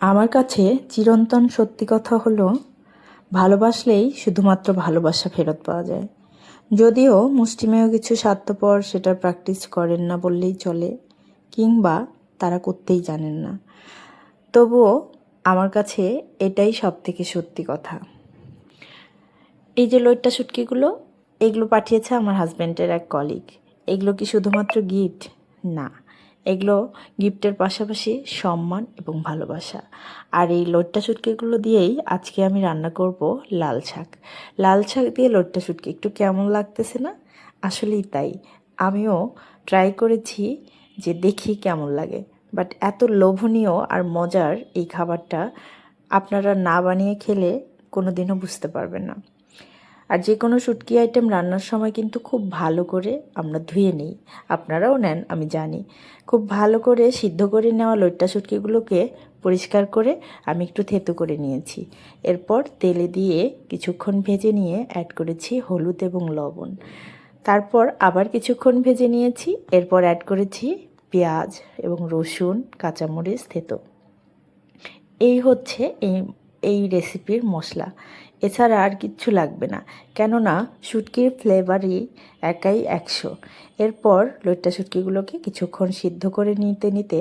আমার কাছে চিরন্তন সত্যি কথা হলো, ভালোবাসলেই শুধুমাত্র ভালোবাসা ফেরত পাওয়া যায়। যদিও মুষ্টিমেয় কিছু স্বার্থপর সেটার প্র্যাকটিস করেন না বললেই চলে, কিংবা তারা করতেই জানেন না। তবুও আমার কাছে এটাই সবথেকে সত্যি কথা। এই যে লইট্টা শুটকিগুলো, এগুলো পাঠিয়েছে আমার হাজব্যান্ডের এক কলিগ। এগুলো কি শুধুমাত্র গিফট? না, এগুলো গিফটের পাশাপাশি সম্মান এবং ভালোবাসা। আর এই লইট্টা শুটকিগুলো দিয়েই আজকে আমি রান্না করব লাল শাক। লাল শাক দিয়ে লইট্টা শুটকি একটু কেমন লাগতেছে না? আসলেই তাই। আমিও ট্রাই করেছি যে দেখি কেমন লাগে, বাট এত লোভনীয় আর মজার এই খাবারটা আপনারা না বানিয়ে খেলে কোনো দিনও বুঝতে পারবেন না। আর যে কোনো শুটকি আইটেম রান্নার সময় কিন্তু খুব ভালো করে আমরা ধুয়ে নিই। আপনারাও নেন, আমি জানি। খুব ভালো করে সিদ্ধ করে নেওয়া লইট্টা শুটকিগুলোকে পরিষ্কার করে আমি একটু থেতো করে নিয়েছি। এরপর তেলে দিয়ে কিছুক্ষণ ভেজে নিয়ে অ্যাড করেছি হলুদ এবং লবণ। তারপর আবার কিছুক্ষণ ভেজে নিয়েছি। এরপর অ্যাড করেছি পেঁয়াজ এবং রসুন, কাঁচামরিচ থেতো। এই হচ্ছে এই রেসিপির মশলা। এছাড়া আর কিচ্ছু লাগবে না, কেননা শুটকির ফ্লেভারই একাই 100। এরপর লইট্টা শুটকিগুলোকে কিছুক্ষণ সিদ্ধ করে নিতে নিতে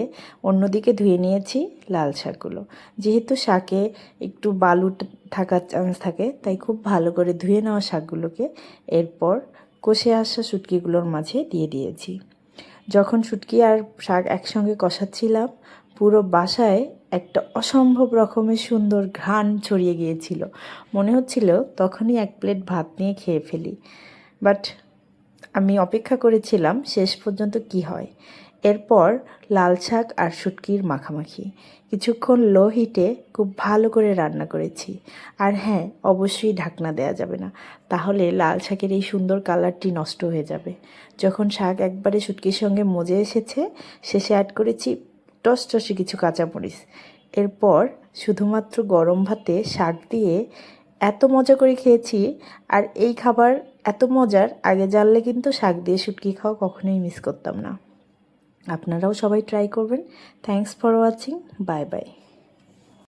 অন্যদিকে ধুয়ে নিয়েছি লাল শাকগুলো। যেহেতু শাকে একটু বালু থাকার চান্স থাকে, তাই খুব ভালো করে ধুয়ে নেওয়া শাকগুলোকে এরপর কষে আসা শুটকিগুলোর মাঝে দিয়ে দিয়েছি। যখন শুটকি আর শাক একসঙ্গে কষাচ্ছিলাম, পুরো বাসায় একটা অসম্ভব রকমের সুন্দর ঘ্রাণ ছড়িয়ে গিয়েছিল। মনে হচ্ছিল তখনই 1 প্লেট ভাত নিয়ে খেয়ে ফেলি। বাট আমি অপেক্ষা করেছিলাম শেষ পর্যন্ত কি হয়। এরপর লাল শাক আর শুটকির মাখামাখি কিছুক্ষণ লো হিটে খুব ভালো করে রান্না করেছি। আর হ্যাঁ, অবশ্যই ঢাকনা দেওয়া যাবে না, তাহলে লাল শাকের এই সুন্দর কালারটি নষ্ট হয়ে যাবে। যখন শাক একবারে শুটকির সঙ্গে মজে এসেছে, শেষে অ্যাড করেছি টসটসে কিছু কাঁচামরিচ। এরপর শুধুমাত্র গরম ভাতে শাক দিয়ে এত মজা করে খেয়েছি। আর এই খাবার এত মজার, আগে জানলে কিন্তু শাক দিয়ে শুটকি খাওয়া কখনোই মিস করতাম না। আপনারাও সবাই ট্রাই করবেন। Thanks for watching. Bye bye.